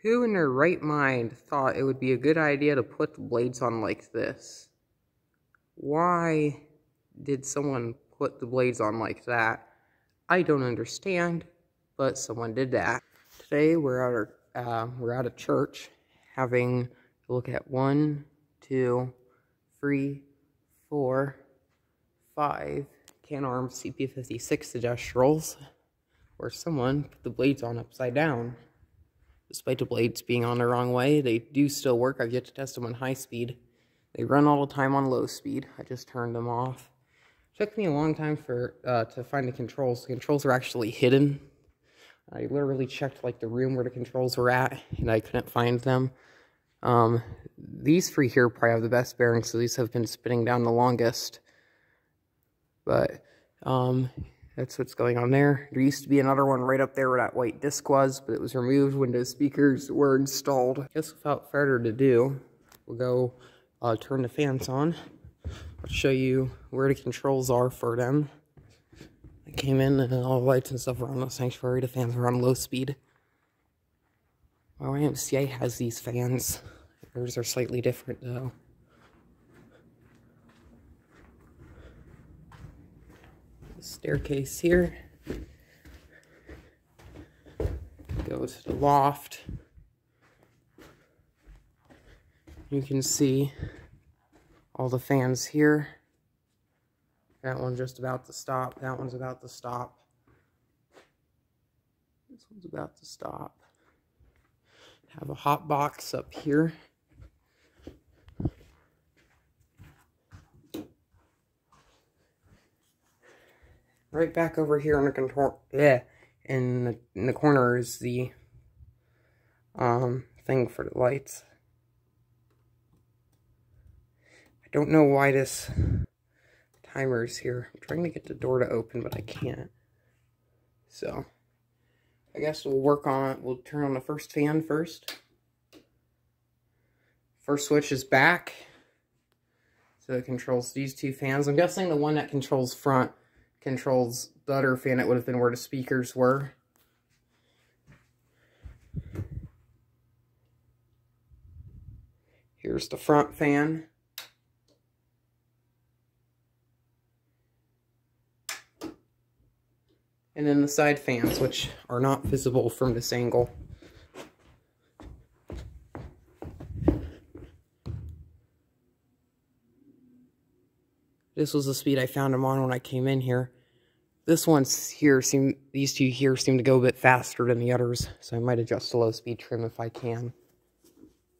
Who in their right mind thought it would be a good idea to put the blades on like this? Why did someone put the blades on like that? I don't understand, but someone did that. Today we're at a church having a look at 1, 2, 3, 4, 5 Canarm CP-56 industrials, where someone put the blades on upside down. Despite the blades being on the wrong way, they do still work. I've yet to test them on high speed. They run all the time on low speed. I just turned them off. It took me a long time to find the controls. The controls are actually hidden. I literally checked like the room where the controls were at, and I couldn't find them. These three here probably have the best bearings, so these have been spinning down the longest. But that's what's going on there. There used to be another one right up there where that white disc was, but it was removed when those speakers were installed. I guess without further ado, we'll go turn the fans on. I'll show you where the controls are for them. I came in and all the lights and stuff were on the sanctuary. The fans were on low speed. My YMCA has these fans. Theirs are slightly different though. The staircase here. Go to the loft. You can see all the fans here. That one's just about to stop. That one's about to stop. This one's about to stop. Have a hot box up here. Right back over here in the control, in the corner is the thing for the lights. I don't know why this timer is here. I'm trying to get the door to open, but I can't. So, I guess we'll work on it. We'll turn on the first fan first. First switch is back. So it controls these two fans. I'm guessing the one that controls front controls the other fan. It would have been where the speakers were. Here's the front fan. And then the side fans, which are not visible from this angle. This was the speed I found them on when I came in here. This one's here these two here seem to go a bit faster than the others, so I might adjust the low speed trim if I can.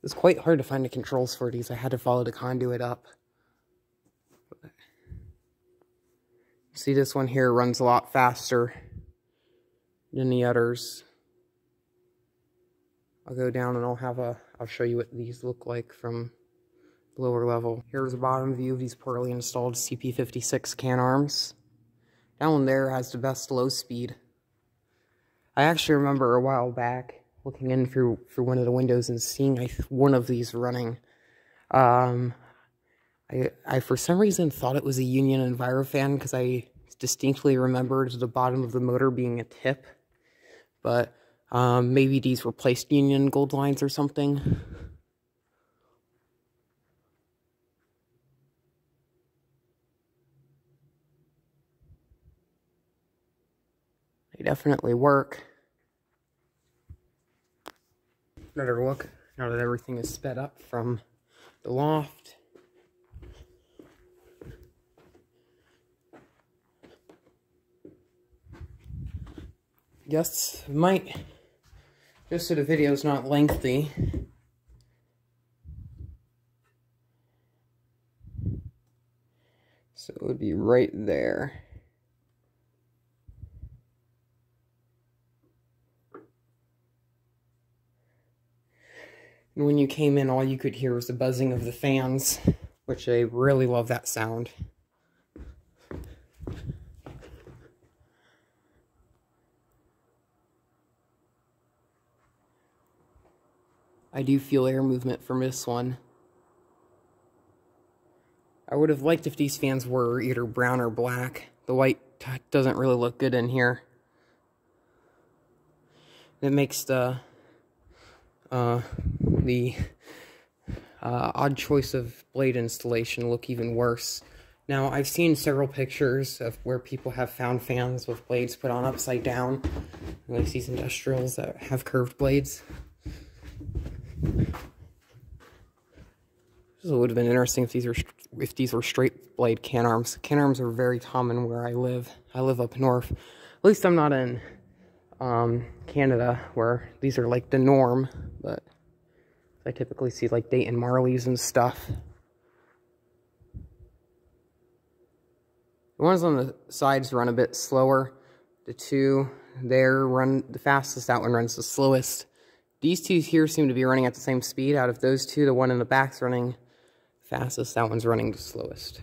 It's quite hard to find the controls for these. I had to follow the conduit up. See, this one here runs a lot faster than the others. I'll go down and I'll show you what these look like from the lower level. Here's a bottom view of these poorly installed CP-56 Canarms. That one there has the best low speed. I actually remember a while back looking in through one of the windows and seeing one of these running. I for some reason thought it was a Union Envirofan because I distinctly remembered the bottom of the motor being a tip. But maybe these replaced Union Gold lines or something. They definitely work. Another look now that everything is sped up from the loft. Just so the video is not lengthy, so it would be right there. And when you came in, all you could hear was the buzzing of the fans, which I really love that sound. I do feel air movement from this one. I would have liked if these fans were either brown or black. The white doesn't really look good in here. It makes the the odd choice of blade installation look even worse. Now, I've seen several pictures of where people have found fans with blades put on upside down, like these industrials that have curved blades. So it would have been interesting if these were straight blade Canarms. Canarms are very common where I live. I live up north. At least I'm not in Canada, where these are like the norm, but I typically see like Dayton Marleys and stuff. The ones on the sides run a bit slower. The two there run the fastest, that one runs the slowest. These two here seem to be running at the same speed. Out of those two, the one in the back's running fastest, that one's running the slowest.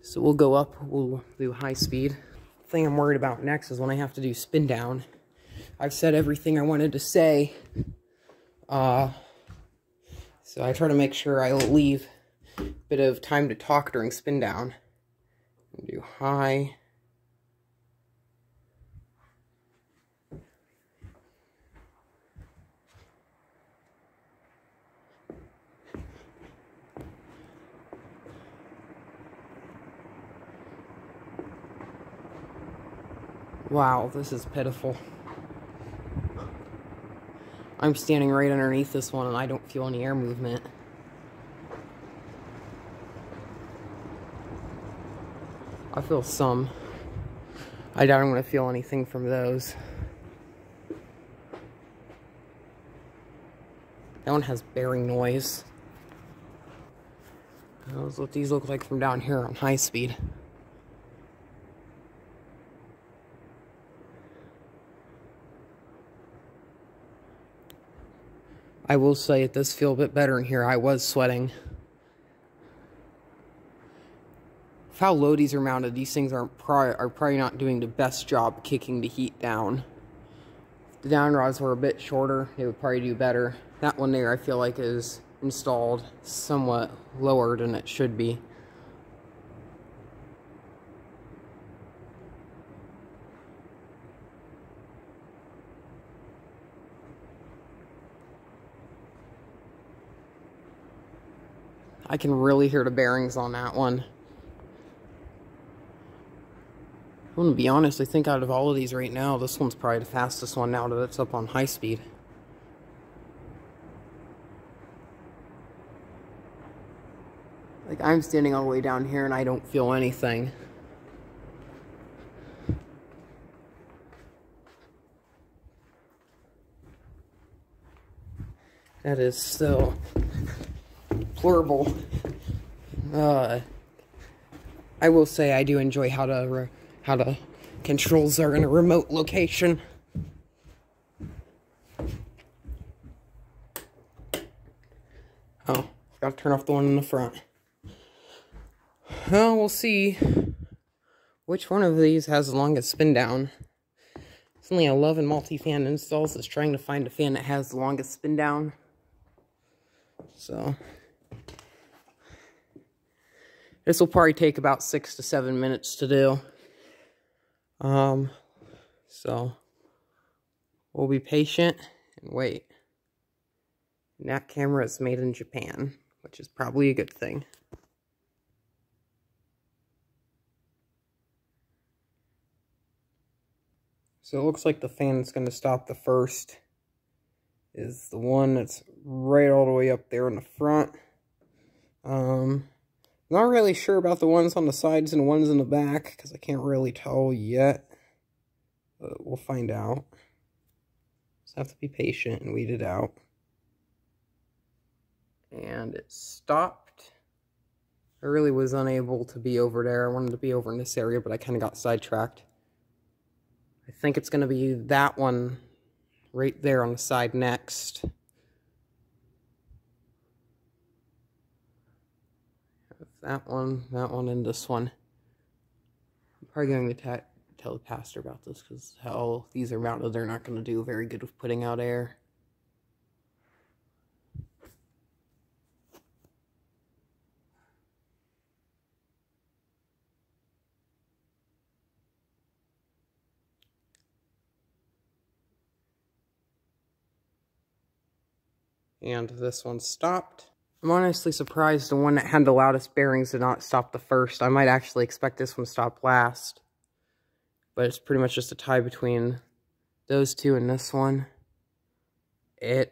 So we'll go up, we'll do high speed. The thing I'm worried about next is when I have to do spin down. I've said everything I wanted to say. So I try to make sure I leave a bit of time to talk during spin down. Do high. Wow, this is pitiful. I'm standing right underneath this one and I don't feel any air movement. I feel some. I doubt I'm going to feel anything from those. That one has bearing noise. That's what these look like from down here on high speed. I will say it does feel a bit better in here. I was sweating. With how low these are mounted, these things are probably not doing the best job kicking the heat down. If the down rods were a bit shorter, it would probably do better. That one there I feel like is installed somewhat lower than it should be. I can really hear the bearings on that one. I'm gonna be honest, I think out of all of these right now, this one's probably the fastest one now that it's up on high speed. Like, I'm standing all the way down here and I don't feel anything. That is so deplorable. I will say I do enjoy how the controls are in a remote location. Oh, forgot to turn off the one in the front. Well, we'll see which one of these has the longest spin down. It's only 11 multi-fan installs. It's trying to find a fan that has the longest spin down. So this will probably take about 6 to 7 minutes to do. So we'll be patient and wait. And that camera is made in Japan, which is probably a good thing. So it looks like the fan that's going to stop the first is the one that's right all the way up there in the front. Not really sure about the ones on the sides and the ones in the back, because I can't really tell yet. But we'll find out. Just have to be patient and wait it out. And it stopped. I really was unable to be over there. I wanted to be over in this area, but I kind of got sidetracked. I think it's going to be that one right there on the side next. That one, and this one. I'm probably going to tell the pastor about this, because how these are mounted, they're not going to do very good with putting out air. And this one stopped. I'm honestly surprised the one that had the loudest bearings did not stop the first. I might actually expect this one to stop last. But it's pretty much just a tie between those two and this one. I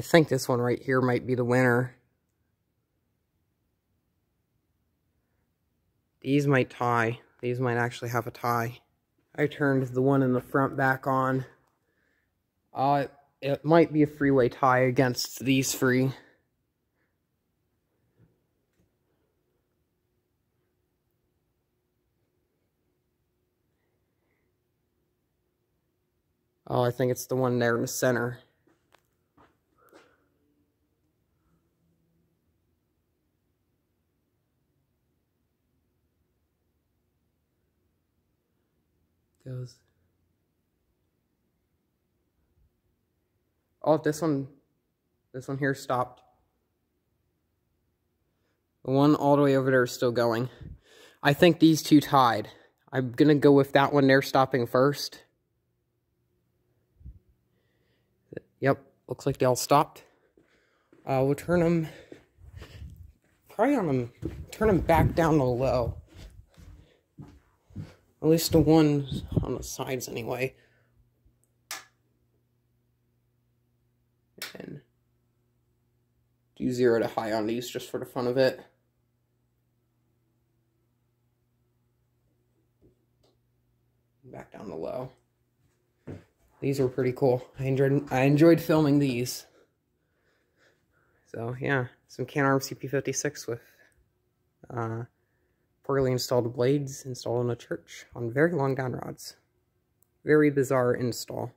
think this one right here might be the winner. These might tie. These might actually have a tie. I turned the one in the front back on. It might be a freeway tie against these three. Oh, I think it's the one there in the center. Goes. Oh, this one here stopped. The one all the way over there is still going. I think these two tied. I'm gonna go with that one there stopping first. Yep, looks like they all stopped. We'll turn them, turn them back down to low. At least the ones on the sides anyway. And do 0 to high on these just for the fun of it. Back down to low. These were pretty cool. I enjoyed filming these. So yeah, some Canarm CP-56 with poorly installed blades installed in a church on very long down rods. Very bizarre install.